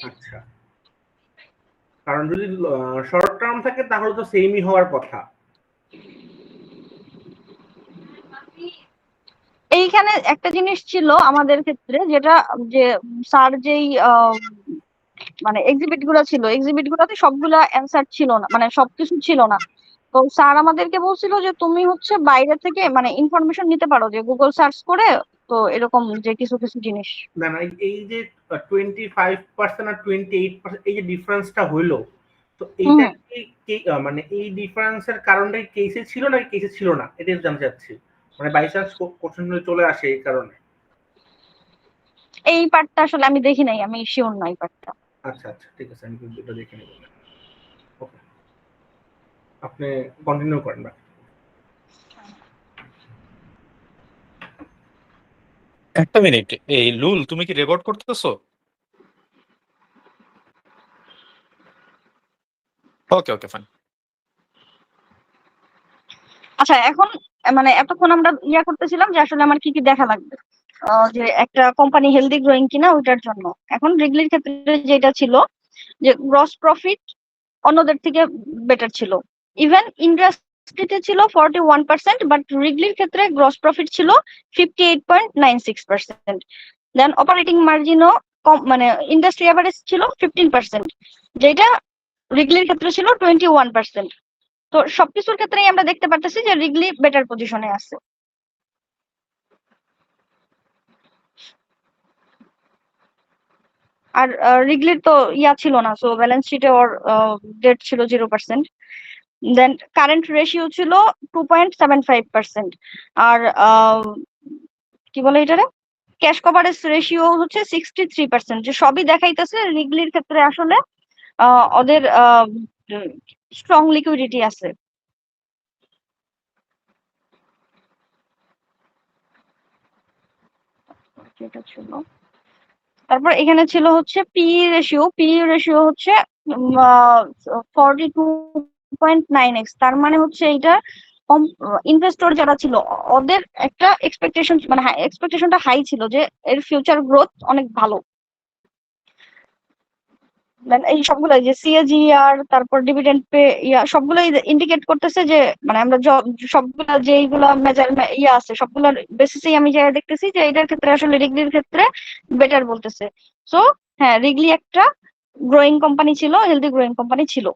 আচ্ছা, কারণ যদি শর্ট টার্ম থাকে তাহলে তো সেমই হওয়ার কথা। এইখানে একটা জিনিস ছিল আমাদের ক্ষেত্রে, যেটা যে স্যার যেই মানে এক্সিবিট গুলা ছিল, এক্সিবিট গুলাতে সবগুলা অ্যান্সার ছিল না, মানে সবকিছু ছিল না। তো স্যার আমাদেরকে বলছিল যে তুমি হচ্ছে বাইরে থেকে মানে ইনফরমেশন নিতে পারো, যে গুগল সার্চ করে। তো এরকম যে কিছু কিছু জিনিস। না না, এই যে 25% আর 28%, এই যে ডিফারেন্সটা হইলো, তো এইটা হুম। মানে এই ডিফারেন্সের কারণটা কেসে ছিল নাকি কেসে ছিল না, এটা জানতে চাচ্ছি। মানে বাই চান্স কোশ্চেন চলে আসে এই কারণে। এই পার্টটা আসলে আমি দেখি নাই, আমি শিওর না এই পার্টটা। আচ্ছা আচ্ছা, ঠিক আছে, আমি কিন্তু এটা দেখে নেব। ওকে, আপনি কন্টিনিউ করেন না। একটা মিনিট, এই লুল, তুমি কি রেকর্ড করতেছো? ওকে ওকে, ফাইন। আচ্ছা, এখন মানে এতক্ষণ আমরা করতেছিলাম যে আসলে আমার কি কি দেখা লাগবে, যে একটা কোম্পানি হেলদি গ্রোয়িং কিনা ওইটার জন্য। এখন রিগলির ক্ষেত্রে যেটা ছিল, যে গ্রস প্রফিট অন্যদের থেকে বেটার ছিল। ইভেন ইন্ডাস্ট্রিতে ছিল 41%, বাট রিগলির ক্ষেত্রে গ্রস প্রফিট ছিল 58.96%। দেন অপারেটিং মার্জিনও কম, মানে ইন্ডাস্ট্রি অ্যাভারেজ ছিল 15%, যেটা রিগলির ক্ষেত্রে ছিল 21%। তো সবকিছুর ক্ষেত্রেই আমরা দেখতে পারতেছি যে রিগলি বেটার পজিশনে আছে। আর রিগলির তো ছিল না, সো ব্যালেন্স শিটে ওর ডেট ছিল 0%। দেন কারেন্ট রেশিও ছিল 2.75%। আর কি বলে এটারে, ক্যাশ কভারেজ রেশিও হচ্ছে 63%। যে সবই দেখাইতেছে রিগলির ক্ষেত্রে আসলে ওদের স্ট্রং লিকুইডিটি আছে। এটা ছিল। তারপর এখানে ছিল হচ্ছে পি রেশিও হচ্ছে 42.9x। তার মানে হচ্ছে এইটা ইনভেস্টর যারা ছিল ওদের একটা এক্সপেকটেশন, মানে এক্সপেকটেশনটা হাই ছিল যে এর ফিউচার গ্রোথ অনেক ভালো। এই সবগুলো যে সিএজিআর, তারপর ডিভিডেন্ড পে, সবগুলো ইন্ডিকেট করতেছে যে, মানে আমরা সবগুলা যেইগুলা মেজার আছে সবগুলোর বেসিসেই আমি যা দেখতেছি যে এটার ক্ষেত্রে আসলে রিগলির ক্ষেত্রে বেটার বলতেছে। সো হ্যাঁ, রিগলি একটা গ্রোয়িং কোম্পানি ছিল, হেলদি গ্রোয়িং কোম্পানি ছিল।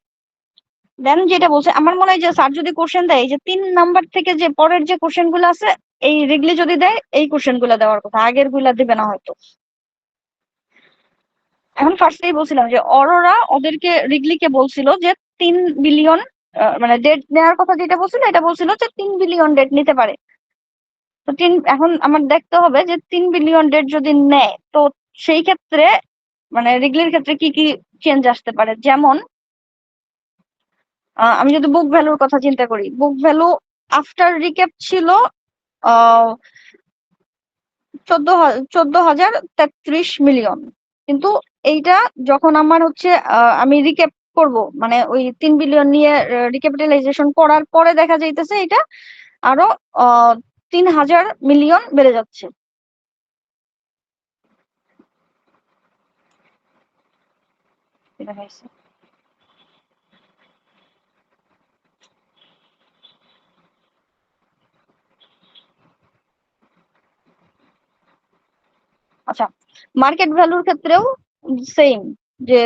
দেন যেটা বলছে, আমার মনে হয় যে স্যার যদি কোশ্চেন দেয়, যে 3 নাম্বার থেকে যে পরের যে কোশ্চেন গুলো আছে, এই রিগলি যদি দেয় এই কোশ্চেন গুলা দেওয়ার কথা, আগের গুলা দিবে না হয়তো। এখন ফার্স্টেই বলছিলাম যে অরোরা ওদেরকে রিগলিকে বলছিল যে 3 বিলিয়ন, মানে ডেট নেওয়ার কথা যেটা বলছিল, এটা বলছিল যে 3 বিলিয়ন ডেট নিতে পারে। তো এখন আমার দেখতে হবে যে 3 বিলিয়ন ডেট যদি নেয়, তো সেই ক্ষেত্রে মানে রিগলির ক্ষেত্রে কি কি চেঞ্জ আসতে পারে। যেমন আমি যদি বুক ভ্যালুর কথা চিন্তা করি, বুক ভ্যালু আফটার রিক্যাপ ছিল 14,033 মিলিয়ন। কিন্তু এইটা যখন আমার হচ্ছে আমি করব, মানে ওই 3 বিলিয়ন নিয়ে রিক্যাপিটালাইজেশন করার পরে দেখা যাইতেছে এটা আরো 3,000 মিলিয়ন বেড়ে যাচ্ছে। আচ্ছা, মার্কেট ভ্যালুর ক্ষেত্রেও সেম, যে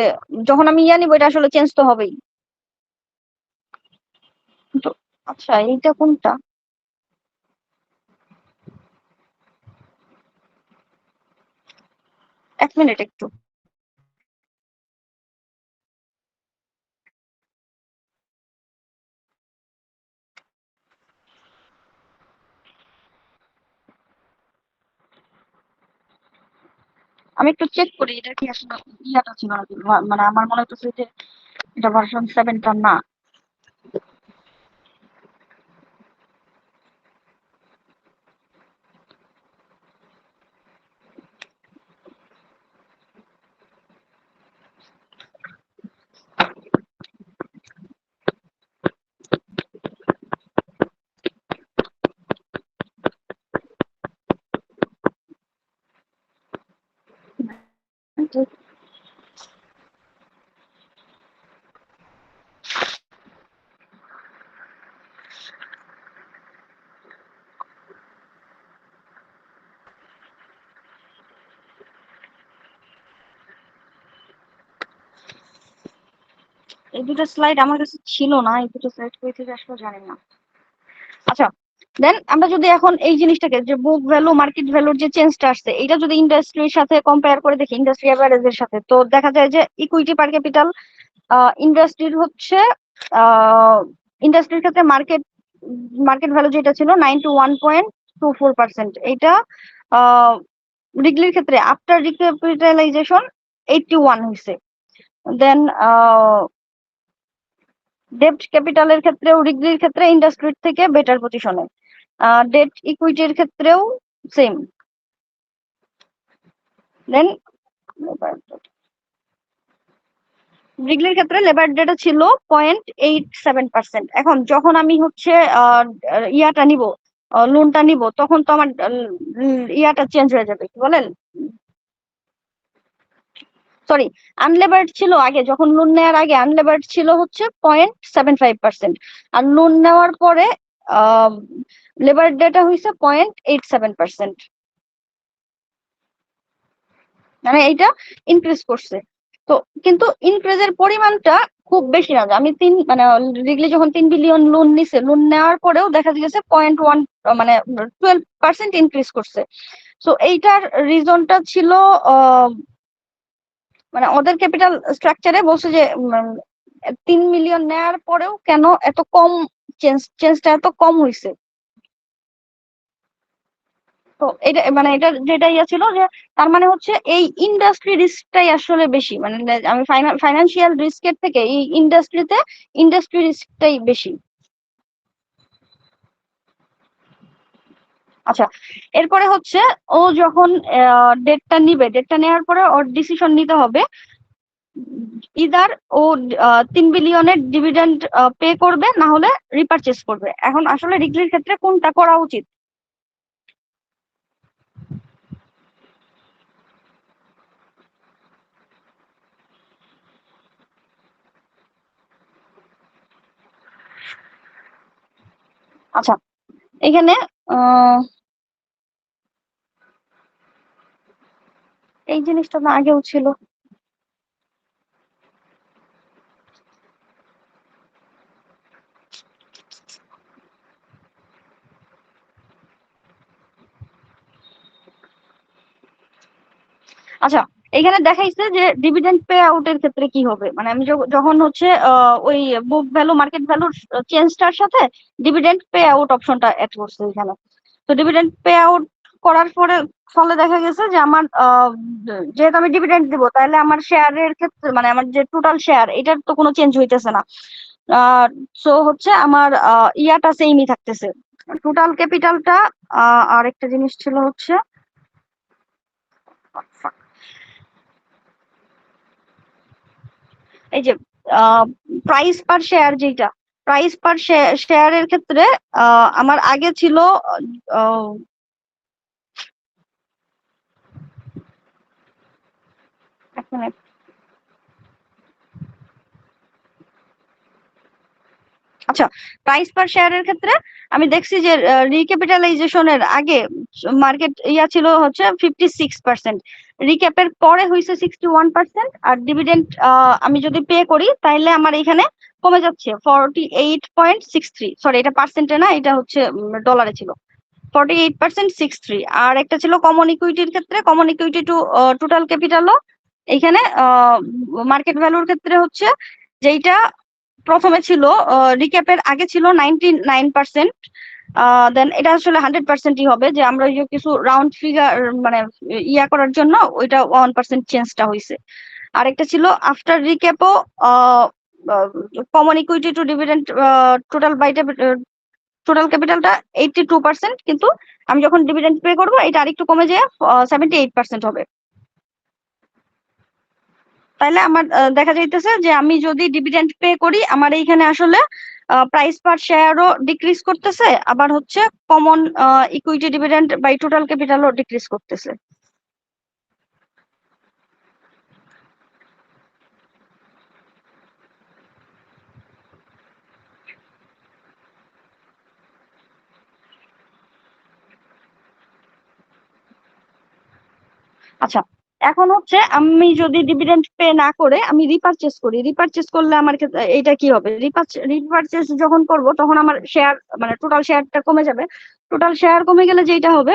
যখন আমি নিব এটা আসলে চেঞ্জ তো হবেই। তো আচ্ছা, এইটা কোনটা? এক মিনিট একটু। আমি একটু চেক করি এটা কি আসলে ছিল নাকি। মানে আমার মনে হচ্ছে যে এটা ভার্সন 7টা না। এই দুটো স্লাইড আমার কাছে ছিল না, এই দুটো স্লাইড কই থেকে আসলো জানি না। আচ্ছা, দেন আমরা যদি এখন এই জিনিসটাকে যে বুক ভ্যালু মার্কেট ভ্যালুর যে চেঞ্জটা আসছে, এটা যদি ইন্ডাস্ট্রির সাথে কম্পেয়ার করে দেখি, ইন্ডাস্ট্রি অ্যাভারেজের সাথে, তো দেখা যায় যে ইকুইটি পার ক্যাপিটাল ইন্ডাস্ট্রির হচ্ছে ইন্ডাস্ট্রির ক্ষেত্রে মার্কেট মার্কেট ভ্যালু যেটা ছিল 91.24%, এটা রিগলির ক্ষেত্রে আফটার রিক্যাপিটালাইজেশন 81 হয়েছে। দেন ডেপ্ট ক্যাপিটালের ক্ষেত্রেও রিগলির ক্ষেত্রে ইন্ডাস্ট্রির থেকে বেটার পজিশনে, ডেট ইকুইটির ক্ষেত্রেও সেম। দেন রিগলির ক্ষেত্রে লেবার ডেটা ছিল 0.87%। এখন যখন আমি হচ্ছে ইয়াটা নিব, লোনটা নিব, তখন তো আমার ইয়াটা চেঞ্জ হয়ে যাবে, কি বলেন, সরি, আনলেবার্ড ছিল আগে, যখন লোন নেওয়ার আগে আনলেবার্ড ছিল হচ্ছে 0.75%, আর লোন নেওয়ার পরে লেবার ডেটা হয়েছে 0.87%, মানে এইটা ইনক্রিজ করছে। তো কিন্তু ইনক্রিজের পরিমাণটা খুব বেশি না, আমি মানে রিগলি যখন 3 বিলিয়ন লোন নিছে, লোন নেওয়ার পরেও দেখা গেছে 0.1 মানে 12% ইনক্রিজ করছে। তো এইটার রিজনটা ছিল মানে ওদের ক্যাপিটাল স্ট্রাকচারে বলছে যে 3 মিলিয়ন নেওয়ার পরেও কেন এত কম চেঞ্জটা এত কম হয়েছে। তো এটা মানে এটা যেটা ইয়া ছিল যে তার মানে হচ্ছে এই ইন্ডাস্ট্রি রিস্কটাই আসলে বেশি, মানে আমি ফাইনান্সিয়াল রিস্কের থেকে এই ইন্ডাস্ট্রি রিস্কটাই বেশি। আচ্ছা, এরপরে হচ্ছে ও যখন ডেটটা নিবে, ডেটটা নেওয়ার পরে ওর ডিসিশন নিতে হবে ইদার ও 3 বিলিয়নের ডিভিডেন্ড পে করবে, না হলে রিপারচেস করবে। এখন আসলে রিগলির ক্ষেত্রে কোনটা করা উচিত? আচ্ছা, এখানে এই জিনিসটা না আগেও ছিল। আচ্ছা, এখানে দেখাইছে যে ডিভিডেন্ড পে আউটের ক্ষেত্রে কি হবে, মানে আমি যখন হচ্ছে ওই বুক ভ্যালু মার্কেট ভ্যালুর চেঞ্জটার সাথে ডিভিডেন্ড পে আউট অপশনটা অ্যাড করছে এখানে। তো ডিভিডেন্ড পে আউট করার পরে ফলে দেখা গেছে যে আমার যেহেতু আমি ডিভিডেন্ড দিব, তাহলে আমার শেয়ারের ক্ষেত্রে মানে আমার যে টোটাল শেয়ার, এটার তো কোনো চেঞ্জ হইতেছে না। সো হচ্ছে আমার ইয়াটা সেমই থাকতেছে, টোটাল ক্যাপিটালটা। আর একটা জিনিস ছিল হচ্ছে এই যে প্রাইস পার শেয়ার, যেটা প্রাইস পার শেয়ারের ক্ষেত্রে আমার আগে ছিল আহ, এক মিনিট। আচ্ছা, প্রাইস পার শেয়ারের ক্ষেত্রে আমি দেখছি যে রিক্যাপিটালাইজেশনের আগে মার্কেট ইয়া ছিল হচ্ছে 56%, রিক্যাপের পরে হয়েছে 61%, আর ডিভিডেন্ড আমি যদি পে করি তাহলে আমার এখানে কমে যাচ্ছে 48.63, সরি এটা পার্সেন্টে না, এটা হচ্ছে ডলারে ছিল 48.63। আর একটা ছিল কমন ইকুইটির ক্ষেত্রে, কমন ইকুইটি টু টোটাল ক্যাপিটালও এইখানে মার্কেট ভ্যালুর ক্ষেত্রে হচ্ছে যেইটা প্রথমে ছিল রিক্যাপের আগে ছিল 99%, দেন এটা আসলে 100%ই হবে, যে আমরা ওই যে কিছু রাউন্ড ফিগার মানে ইয়া করার জন্য ওইটা 1% চেঞ্জটা হয়েছে। আরেকটা ছিল আফটার রিক্যাপও common equity to dividend total বাইটা টোটাল ক্যাপিটালটা 82%, কিন্তু আমি যখন ডিভিডেন্ড পে করবো এটা আরেকটু কমে যেয়ে 78% হবে। তাইলে আমার দেখা যাইতেছে যে আমি যদি ডিভিডেন্ড পে করি, আমার এইখানে আসলে প্রাইস পার শেয়ারও ডিক্রিজ করতেছে, আবার হচ্ছে common equity dividend by total ক্যাপিটালও ডিক্রিজ করতেছে। আচ্ছা, এখন হচ্ছে আমি যদি ডিভিডেন্ড পে না করে আমি রিপারচেস করি, রিপারচেস করলে আমার ক্ষেত্রে এটা কি হবে, রিপারচেস যখন করব তখন আমার শেয়ার মানে টোটাল শেয়ারটা কমে যাবে। টোটাল শেয়ার কমে গেলে যেটা হবে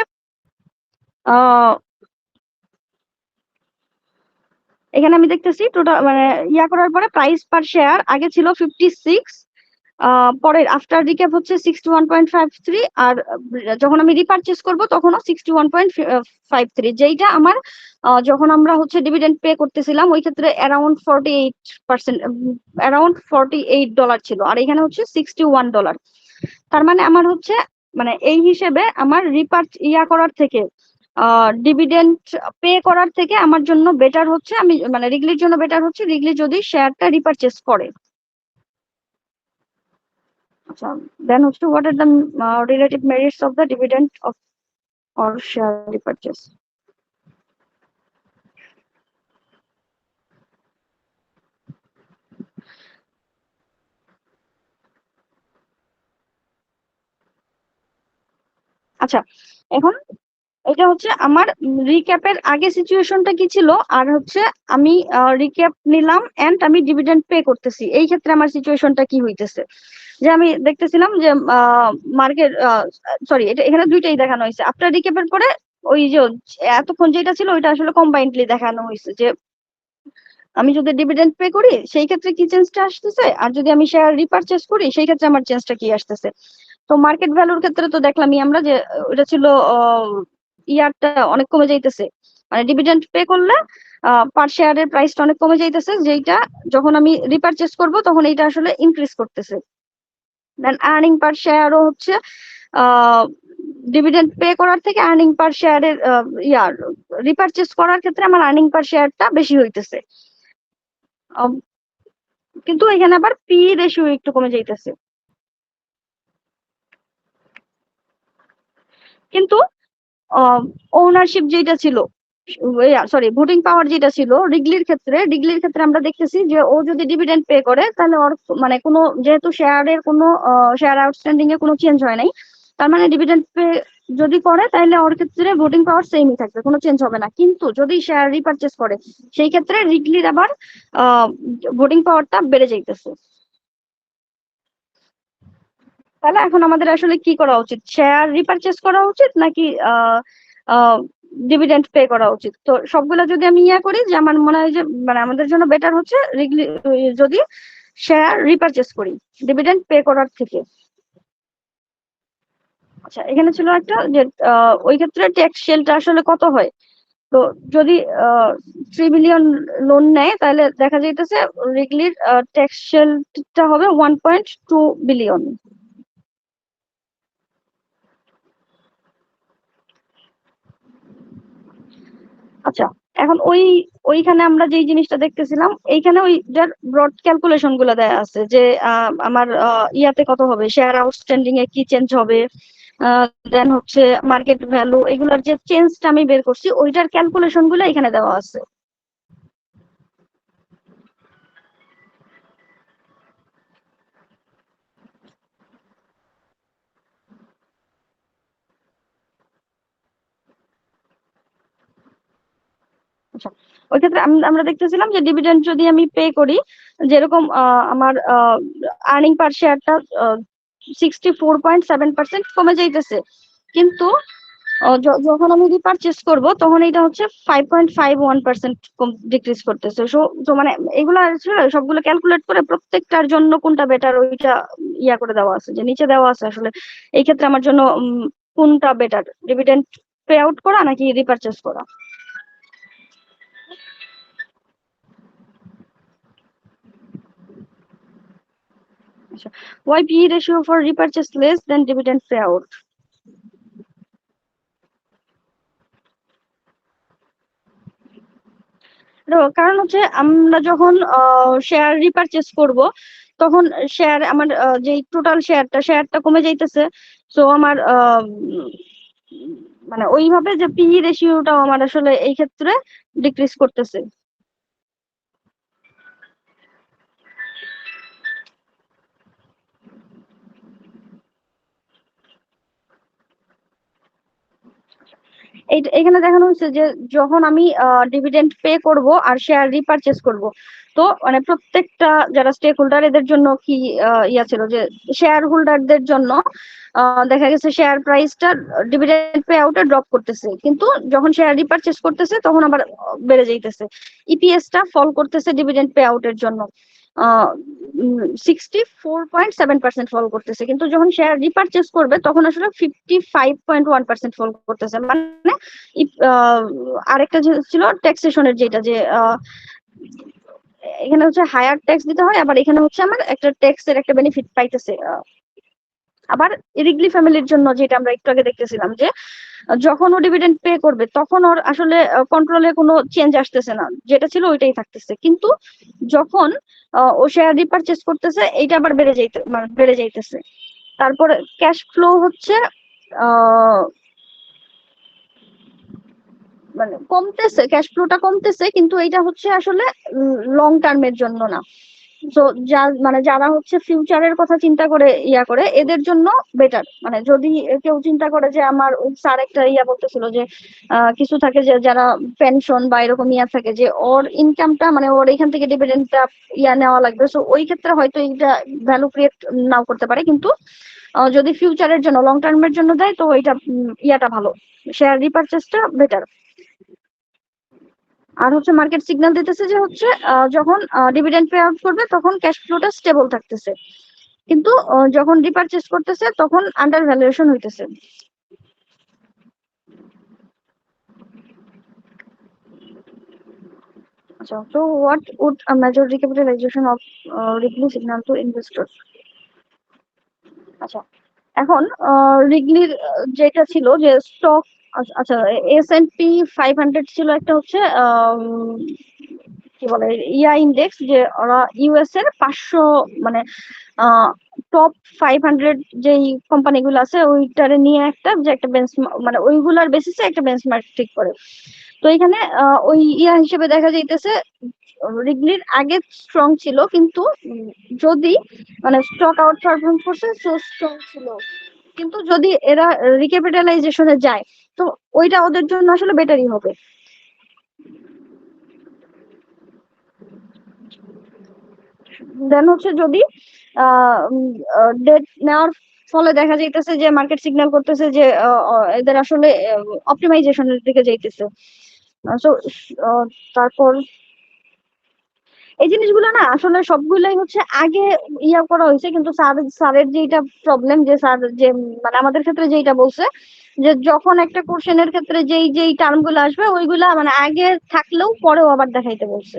এখানে আমি দেখতেছি টোটাল মানে ইয়া করার পরে প্রাইস পার শেয়ার আগে ছিল 56, পরে আফটার রিক্যাপ হচ্ছে 61.53, আর যখন আমি রিপারচেস করব তখনও 61.53, যেইটা আমার যখন আমরা হচ্ছে ডিভিডেন্ড পে করতেছিলাম ওই ক্ষেত্রে অ্যারাউন্ড 48%, অ্যারাউন্ড $48 ছিল, আর এখানে হচ্ছে $61। তার মানে আমার হচ্ছে মানে এই হিসেবে আমার ইয়া করার থেকে ডিভিডেন্ড পে করার থেকে আমার জন্য বেটার হচ্ছে আমি মানে রিগলির জন্য বেটার হচ্ছে রিগলি যদি শেয়ারটা রিপারচেস করে। আচ্ছা, দেন হচ্ছে what are the relative merits of the dividend of or share repurchase. আচ্ছা, এখন এটা হচ্ছে আমার রিক্যাপের আগে সিচুয়েশনটা কি ছিল, আর হচ্ছে আমি রিক্যাপ নিলাম এন্ড আমি ডিভিডেন্ড পে করতেছি, এই ক্ষেত্রে আমার সিচুয়েশনটা কি হইতেছে। যে আমি দেখতেছিলাম যে মার্কেট সরি এটা এখানে দুইটাই দেখানো হয়েছে, আফটার রিক্যাপের পরে ওই যে এতক্ষণ যেটা ছিল ওইটা আসলে কম্বাইন্ডলি দেখানো হয়েছে যে আমি যদি ডিভিডেন্ড পে করি সেই ক্ষেত্রে কি চেঞ্জটা আসতেছে, আর যদি আমি শেয়ার রিপারচেস করি সেই ক্ষেত্রে আমার চেঞ্জটা কি আসতেছে। তো মার্কেট ভ্যালুর ক্ষেত্রে তো দেখলামই আমরা যে ওটা ছিল ইয়ারটা অনেক কমে যাইতেছে, মানে ডিভিডেন্ড পে করলে পার শেয়ারের প্রাইসটা অনেক কমে যাইতেছে, যেটা যখন আমি রিপারচেস করব তখন এইটা আসলে ইনক্রিজ করতেছে। দেন আর্নিং পার শেয়ারও হচ্ছে ডিভিডেন্ড পে করার থেকে আর্নিং পার শেয়ারের রিপারচেস করার ক্ষেত্রে আমার আর্নিং পার শেয়ারটা বেশি হইতেছে, কিন্তু এখানে আবার পি রেশিও একটু কমে যাইতেছে। কিন্তু ওনারশিপ যেটা ছিল সরি ভোটিং পাওয়ার যেটা ছিল রিগলির ক্ষেত্রে আমরা দেখতেছি যে ও যদি ডিভিডেন্ড পে করে তাহলে ওর মানে কোনো যেহেতু শেয়ারের কোনো শেয়ার আউটস্ট্যান্ডিং এ কোনো চেঞ্জ হয় নাই, তার মানে ডিভিডেন্ড পে যদি করে তাহলে ওর ক্ষেত্রে ভোটিং পাওয়ার সেমই থাকবে, কোনো চেঞ্জ হবে না। কিন্তু যদি শেয়ার রিপারচেস করে সেই ক্ষেত্রে রিগলির আবার ভোটিং পাওয়ারটা বেড়ে যাইতেছে। তাহলে এখন আমাদের আসলে কি করা উচিত, শেয়ার রিপারচেস করা উচিত নাকি ডিভিডেন্ড পে করা উচিত? তো সবগুলা যদি আমি ইয়া করি যে আমার মনে হয় যে মানে আমাদের জন্য বেটার হচ্ছে যদি শেয়ার রিপারচেস করি ডিভিডেন্ড পে করার থেকে। আচ্ছা, এখানে ছিল একটা যে ওই ক্ষেত্রে ট্যাক্স শেলটা আসলে কত হয়। তো যদি 3 বিলিয়ন লোন নেয় তাহলে দেখা যাইতেছে রিগলির ট্যাক্স শেলটা হবে 1.2 বিলিয়ন। আচ্ছা, এখন ওইখানে আমরা যেই জিনিসটা দেখতেছিলাম এইখানে ওইটার ব্রড ক্যালকুলেশন গুলো দেয়া আছে যে আমার ইয়াতে কত হবে, শেয়ার আউটস্ট্যান্ডিং এ কি চেঞ্জ হবে, দেন হচ্ছে মার্কেট ভ্যালু, এগুলোর যে চেঞ্জটা আমি বের করছি ওইটার ক্যালকুলেশন গুলো এখানে দেওয়া আছে। আচ্ছা, ওই ক্ষেত্রে আমরা দেখতেছিলাম যে ডিভিডেন্ড যদি আমি পে করি যেরকম আমার আর্নিং পার শেয়ারটা 64.7% কমে যাইতেছে, কিন্তু যখন আমি রিপারচেস করব তখন এটা হচ্ছে 5.51% ডিক্রিজ করতেছে। তো মানে এগুলো আসলে সবগুলো ক্যালকুলেট করে প্রত্যেকটার জন্য কোনটা বেটার ওইটা ইয়া করে দেওয়া আছে, যে নিচে দেওয়া আছে আসলে এই ক্ষেত্রে আমার জন্য কোনটা বেটার, ডিভিডেন্ড পে আউট করা নাকি রিপারচেস করা। আচ্ছা, why PE ratio for repurchase less than dividend payout? কারণ হচ্ছে আমরা যখন শেয়ার রিপারচেস করব তখন শেয়ার আমার যে টোটাল শেয়ারটা কমে যাইতেছে, সো আমার মানে ওইভাবে যে পিই রেশিওটাও আমার আসলে এই ক্ষেত্রে ডিক্রিজ করতেছে। এখানে দেখানো হচ্ছে যে যখন আমি ডিভিডেন্ড পে করব আর শেয়ার রিপারচেজ করব, তো মানে প্রত্যেকটা যারা স্টেক হোল্ডার এদের জন্য কি ইয়া ছিল যে শেয়ার হোল্ডারদের জন্য দেখা গেছে শেয়ার প্রাইসটা ডিভিডেন্ড পে আউটে ড্রপ করতেছে, কিন্তু যখন শেয়ার রিপারচেজ করতেছে তখন আবার বেড়ে যাইতেছে। ইপিএস টা ফল করতেছে ডিভিডেন্ড পে আউটের জন্য 64.7% ফল করতেছে, কিন্তু যখন শেয়ার রিপারচেজ করবে তখন আসলে 55.1% ফল করতেছে। মানে আরেকটা যে ছিল ট্যাক্সেশনের, যেটা যে এখানে হচ্ছে হায়ার ট্যাক্স দিতে হয়, আবার এখানে হচ্ছে আমার একটা ট্যাক্সের একটা বেনিফিট পাইতেছে। আবার রিগলি ফ্যামিলির জন্য যেটা আমরা একটু আগে দেখতেছিলাম যে যখন ও ডিভিডেন্ড পে করবে তখন ওর আসলে কন্ট্রোলে কোনো চেঞ্জ আসতেছে না, যেটা ছিল ওইটাই থাকতেছে, কিন্তু যখন ও শেয়ার রিপারচেজ করতেছে এইটা আবার বেড়ে যাইতেছে। তারপরে ক্যাশ ফ্লো হচ্ছে আহ মানে কমতেছে, ক্যাশ ফ্লোটা কমতেছে, কিন্তু এটা হচ্ছে আসলে লং টার্মের জন্য না। তো মানে যারা হচ্ছে ফিউচারের কথা চিন্তা করে করে এদের জন্য বেটার। মানে যদি কেউ চিন্তা করে যে আমার স্যার একটা বলতেছিল যে কিছু থাকে যে যারা পেনশন বা এরকম থাকে যে ওর ইনকামটা মানে ওর এখান থেকে ডিভিডেন্ডটা নেওয়া লাগবে, সো ওই ক্ষেত্রে হয়তো এটা ভ্যালু ক্রিয়েট নাও করতে পারে, কিন্তু যদি ফিউচারের জন্য লং টার্মের জন্য দেয় তো ওইটা ইয়াটা ভালো, শেয়ার রিপারচেজটা বেটার। আর হচ্ছে মার্কেট সিগন্যাল দিতেছে যে হচ্ছে যখন ডিভিডেন্ড পে আউট করবে তখন ক্যাশ ফ্লোটা স্টেবল থাকতেছে, কিন্তু যখন রিপারচেজ করতেছে তখন আন্ডার ভ্যালুয়েশন হইতেছে। আচ্ছা, তো what would a major recapitalization of Wrigley signal to investor? আচ্ছা, এখন রিগলির যেটা ছিল যে স্টক, আচ্ছা S&P 500 ছিল একটা হচ্ছে কি বলে ইন্ডেক্স, যে ওরা ইউএস এর 500 মানে টপ 500 যেই কোম্পানিগুলো আছে ওইটারে নিয়ে একটা যে একটা মানে ওইগুলার বেসিসে একটা বেঞ্চমার্ক ঠিক করে। তো এখানে ওই হিসেবে দেখা যাইতেছে রিগলির আগে স্ট্রং ছিল, কিন্তু যদি মানে স্টক আউট পারফর্ম করছে সো স্ট্রং ছিল, কিন্তু যদি এরা রিক্যাপিটালাইজেশনে যায় তো ওইটা ওদের জন্য আসলে বেটারই হবে। দেন হচ্ছে যদি ডেট নেওয়ার ফলে দেখা যাইতেছে যে মার্কেট সিগন্যাল করতেছে যে এদের আসলে অপটিমাইজেশনের দিকে যাইতেছে। সো তারপর এই জিনিসগুলো না আসলে সবগুলাই হচ্ছে আগে করা হয়েছে, কিন্তু স্যারের যেটা প্রবলেম যে স্যার যে মানে আমাদের ক্ষেত্রে যেটা বলছে যে যখন একটা কোশ্চেনের ক্ষেত্রে যেই যেই টার্ম গুলো আসবে ওইগুলা মানে আগে থাকলেও পরেও আবার দেখাইতে বলছে।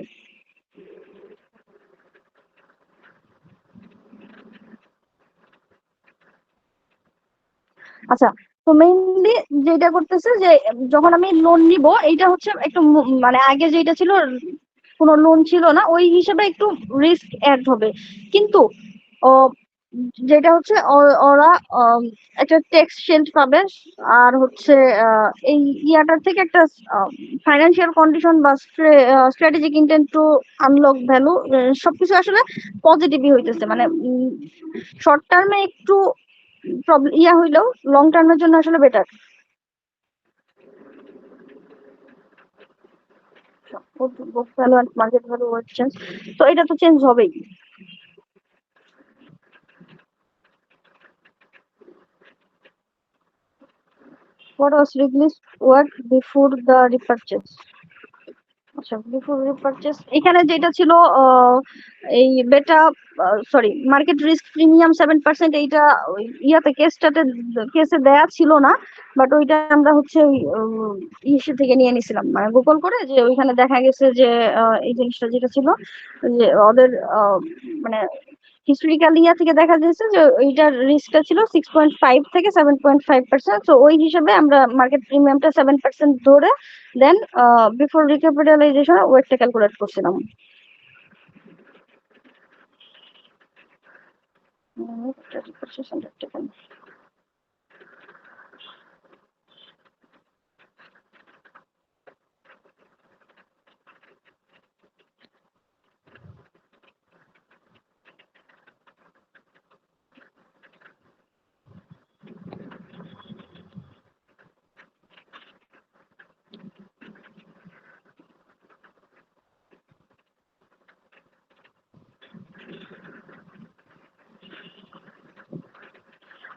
আচ্ছা, তো মেইনলি যেটা করতেছে যে যখন আমি লোন নিব এইটা হচ্ছে একটু মানে আগে যেটা ছিল কোনো লোন ছিল না ওই হিসেবে একটু রিস্ক অ্যাড হবে, কিন্তু ও যেটা হচ্ছে ওরা একটা ট্যাক্স শেল্ড পাবে, আর হচ্ছে এই ইয়াটার থেকে একটা ফাইন্যান্সিয়াল কন্ডিশন বা strategic intent two unlock value সবকিছু আসলে পজিটিভই হইতেছে। মানে শর্ট টার্মে একটু প্রবলেম হইলেও লং টার্মের জন্য আসলে better. Book value and market value change, তো এটা তো চেঞ্জ হবেই। What was Wrigley's work before the repurchase? আচ্ছা, বিফোর রিপারচেজ এখানে যেটা ছিল এই বেটা সরি মার্কেট রিস্ক প্রিমিয়াম 7%, এইটা ইয়াতে কেসে দেয়া ছিল না, বাট ওইটা আমরা হচ্ছে ওই ইসে থেকে নিয়ে নিছিলাম, মানে গুগল করে যে ওইখানে দেখা গেছে যে এই জিনিসটা যেটা ছিল যে ওদের মানে হিস্টোরিক্যাল থেকে দেখা যাচ্ছে যে ওইটার রিস্কটা ছিল 6.5 থেকে 7.5%। তো ওই হিসাবে আমরা মার্কেট প্রিমিয়ামটা 7% ধরে দেন বিফোর রিক্যাপিটালাইজেশন ওয়েটটা ক্যালকুলেট করছিলাম।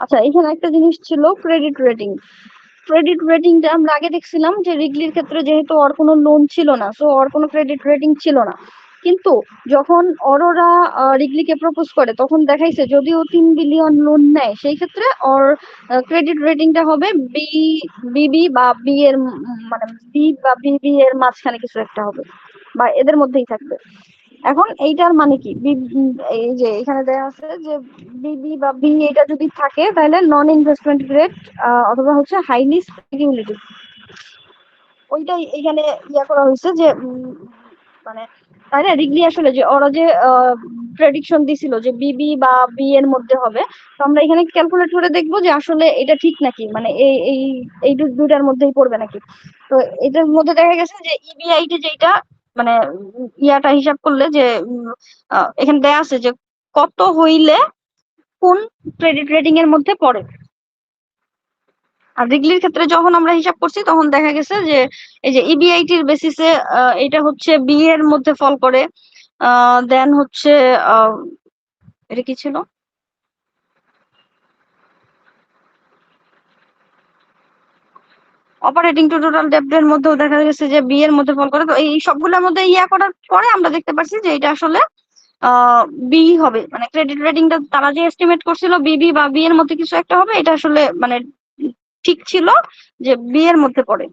আচ্ছা, এখানে একটা জিনিস ছিল ক্রেডিট রেটিং। ক্রেডিট রেটিংটা আমরা আগে দেখছিলাম যে রিগলির ক্ষেত্রে যেহেতু ওর কোনো লোন ছিল না, সো ওর কোনো ক্রেডিট রেটিং ছিল না। কিন্তু যখন অরোরা রিগলিকে প্রপোজ করে তখন দেখাইছে যদি ও 3 বিলিয়ন লোন নেয় সেই ক্ষেত্রে ওর ক্রেডিট রেটিংটা হবে বিবি বা বি এর মানে বি বা বিবি এর মাঝখানে কিছু একটা হবে, বা এদের মধ্যেই থাকবে। এখন এইটার মানে কি, এই যে এখানে দেয়া আছে যে বিবি বা বি এটা যদি থাকে তাহলে নন ইনভেস্টমেন্ট গ্রেড অথবা হচ্ছে হাইলি স্পেকুলেটিভ। ওইটাই এখানে করা হয়েছে যে মানে তাই না, রিগলি আসলে যে ওরা যে প্রেডিকশন দিছিল যে বিবি বা বি এর মধ্যে হবে, তো আমরা এখানে ক্যালকুলেট করে দেখবো যে আসলে এটা ঠিক নাকি, মানে এই এই এই দুটার মধ্যেই পড়বে নাকি। তো এটার মধ্যে দেখা গেছে যে ইবিআইটি যেটা মানে ইয়াটা হিসাব করলে যে এখানে দেয়া আছে যে কত হইলে কোন ক্রেডিট রেটিং এর মধ্যে পড়ে। আর রিগলির ক্ষেত্রে যখন আমরা হিসাব করছি তখন দেখা গেছে যে এই যে ইবিআইটির বেসিসে এটা হচ্ছে বি এর মধ্যে ফল করে, দেন হচ্ছে এটা কি ছিল, অপারেটিং টু টোটাল ডেপ্টের মধ্যেও দেখা গেছে যে বি এর মধ্যে ফল করে। তো এই সবগুলোর মধ্যে করার পরে আমরা দেখতে পাচ্ছি যে এটা আসলে বি হবে, মানে ক্রেডিট রেটিংটা তারা যে এস্টিমেট করছিল বিবি বা বি এর মধ্যে কিছু একটা হবে, এটা আসলে মানে ঠিক ছিল যে বি এর মধ্যে পড়ে।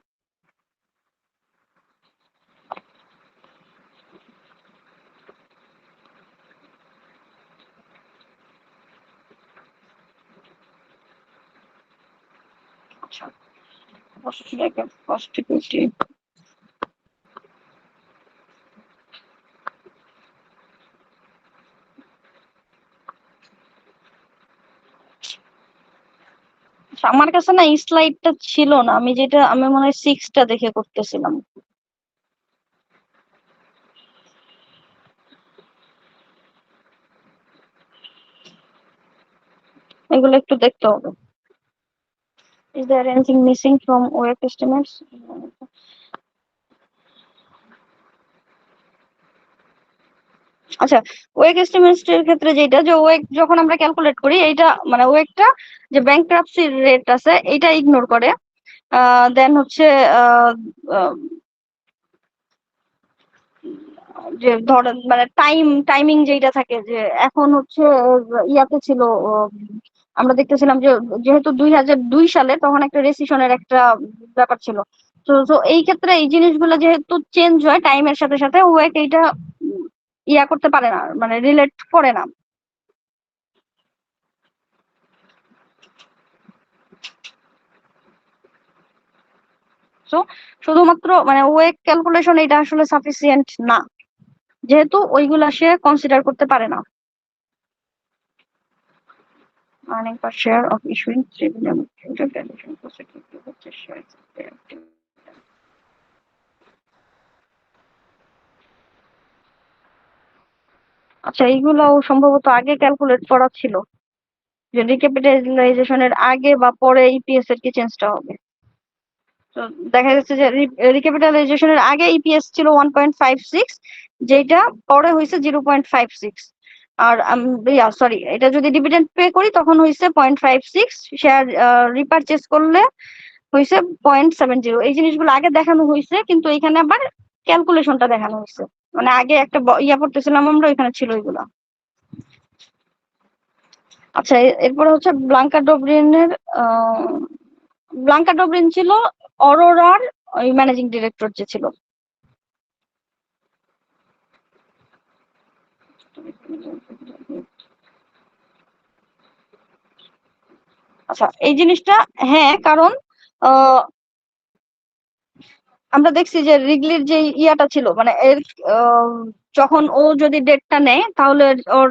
আচ্ছা, আমার কাছে না এই স্লাইডটা ছিল না, আমি মনে হয় 6টা দেখে করতেছিলাম। এগুলো একটু দেখতে হবে। Is there anything missing from OAK estimates? আচ্ছা, ওয়েক এস্টিমেটস এর ক্ষেত্রে যেটা যে ওয়েক যখন আমরা ক্যালকুলেট করি এইটা মানে ওয়েকটা যে ব্যাংক্রাপসি রেট আছে এটা ইগনোর করে, দেন হচ্ছে যে ধরেন মানে টাইমিং যেটা থাকে যে এখন হচ্ছে ইয়াতে ছিল, আমরা দেখতেছিলাম যে যেহেতু 2002 সালে তখন একটা রেসিশনের একটা ব্যাপার ছিল। তো তো এই ক্ষেত্রে এই জিনিসগুলো যেহেতু চেঞ্জ হয় টাইমের সাথে সাথে, ওয়েক এইটা করতে পারে না, মানে রিলেট করে না। তো শুধুমাত্র মানে ওয়েক ক্যালকুলেশন এটা আসলে সাফিসিয়েন্ট না, যেহেতু ওইগুলা সে কনসিডার করতে পারে না। Earning per share of issuing 3 billion valuation proceeding to the shares. আচ্ছা, এইগুলাও সম্ভবত আগে ক্যালকুলেট করা ছিল যে রিক্যাপিটালাইজেশনের আগে বা পরে ইপিএস এর কি চেঞ্জটা হবে। তো দেখা যাচ্ছে যে রিক্যাপিটালাইজেশনের আগে ইপিএস ছিল 1.56, যেটা পরে হয়েছে 0.56। আর সরি, এটা যদি ডিভিডেন্ড পে করি তখন হয়েছে 0.56, শেয়ার রিপারচেজ করলে হয়েছে 0.70। এই জিনিসগুলো আগে দেখানো হয়েছে, কিন্তু এখানে আবার ক্যালকুলেশনটা দেখানো হয়েছে, মানে আগে একটা পড়তেছিলাম আমরা, ওইখানে ছিল এগুলা। আচ্ছা, এরপরে হচ্ছে ব্লাঙ্কা ডোবরিন ছিল অরোরার ওই ম্যানেজিং ডিরেক্টর যে ছিল। আচ্ছা, এই জিনিসটা হ্যাঁ, কারণ আমরা দেখছি যে রিগলির যে ইয়াটা ছিল মানে এর যখন ও যদি ডেটটা নেয় তাহলে ওর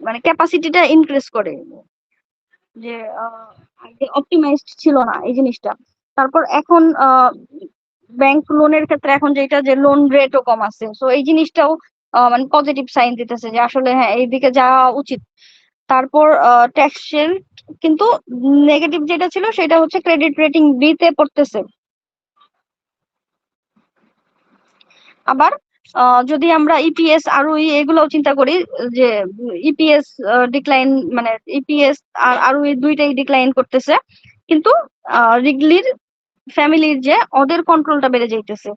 মানে ক্যাপাসিটিটা ইনক্রিজ করে, যে আগে অপটিমাইজড ছিল না এই জিনিসটা। তারপর এখন ব্যাংক লোনের ক্ষেত্রে এখন যেটা যে লোন রেটও কম আছে, তো এই জিনিসটাও মানে পজিটিভ সাইন দিতেছে যে আসলে হ্যাঁ এইদিকে যাওয়া উচিত। তারপর ট্যাক্স শিল্ড, কিন্তু নেগেটিভ যেটা ছিল সেটা হচ্ছে ক্রেডিট রেটিং বি তে পড়তেছে। আবার যদি আমরা ইপিএস আর এগুলোও চিন্তা করি, যে ইপিএস ডিক্লাইন, মানে ইপিএস আর দুইটাই ডিক্লাইন করতেছে, কিন্তু রিগলির ফ্যামিলির যে ওদের কন্ট্রোলটা বেড়ে যাইতেছে।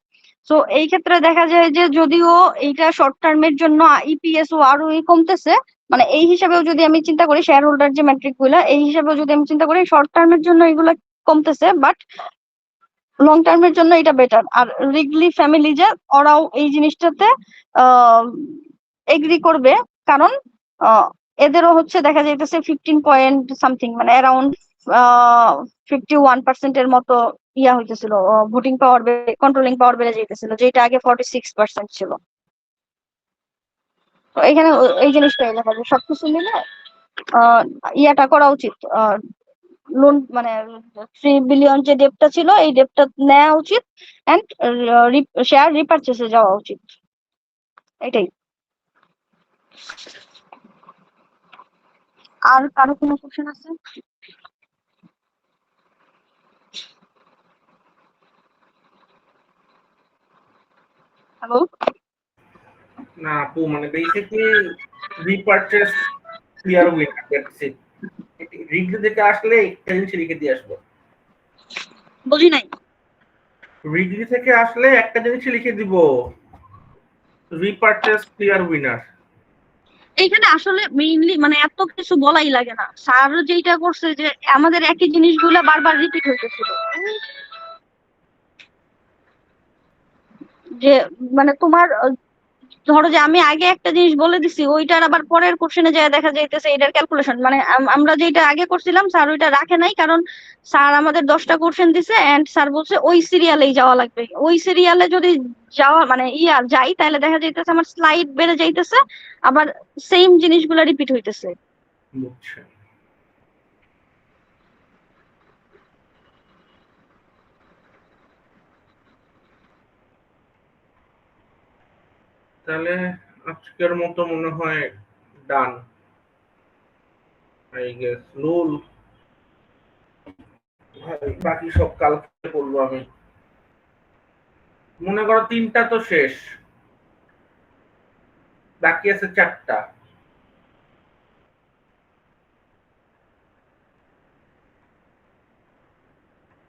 তো এই ক্ষেত্রে দেখা যায় যে যদিও এইটা শর্ট টার্মের জন্য ইপিএস ও আর কমতেছে, মানে এই হিসাবেও যদি আমি চিন্তা করি শেয়ার হোল্ডার যে ম্যাট্রিক গুলা, এই হিসাবেও যদি আমি চিন্তা করি শর্ট টার্মের জন্য এগুলা কমতেছে, বাট লং টার্মের জন্য এটা বেটার। আর রিগলি ফ্যামিলি যে ওরাও এই জিনিসটাতে এগ্রি করবে, কারণ এদেরও হচ্ছে দেখা যাইতেছে 15 সামথিং, মানে অ্যারাউন্ড 51% মতো ইয়া হইতেছিল, ভোটিং পাওয়ার, কন্ট্রোলিং পাওয়ার বেড়ে যাইতেছিল, যেটা আগে 46% ছিল। তো এখানে এই জিনিসটাই দেখা যায়, সবকিছু মিলে ইয়াটা করা উচিত, লোন মানে 3 বিলিয়ন যে ডেপটা ছিল এই ডেপটা নেওয়া উচিত, এন্ড শেয়ার রিপারচেসে যাওয়া উচিত, এটাই। আর কারো কোনো কোশ্চেন আছে? হ্যালো? না আপু, মানে basically repurchase clear winner, that's it. Wrigley থেকে আসলে একটা জিনিস লিখে দিয়ে আসবো। বুঝি নাই। রিগলি থেকে আসলে একটা জিনিস লিখে দিব, রিপারচেস ক্লিয়ার উইনার। এইখানে আসলে মেইনলি মানে এত কিছু বলাই লাগে না, স্যার যেটা করছে যে আমাদের একই জিনিসগুলো বারবার রিপিট হইতেছিল, যে মানে তোমার ধরো যে আমি আগে একটা জিনিস বলে দিছি, ওইটার আবার পরের কোশ্চেনে যায় দেখা যাইতেছে এটার ক্যালকুলেশন, মানে আমরা যেটা আগে করছিলাম স্যার ওইটা রাখে নাই, কারণ স্যার আমাদের 10টা কোশ্চেন দিছে এন্ড স্যার বলছে ওই সিরিয়ালেই যাওয়া লাগবে। ওই সিরিয়ালে যদি যাওয়া মানে যাই, তাহলে দেখা যাইতেছে আমার স্লাইড বেড়ে যাইতেছে, আবার সেম জিনিসগুলো রিপিট হইতেছে। বুঝছে। তাহলে আজকের মতো মনে হয় ডান, আই গেস। রুল বাকি সব কালকে করবো আমি। মনে করো 3টা তো শেষ, বাকি আছে 4টা।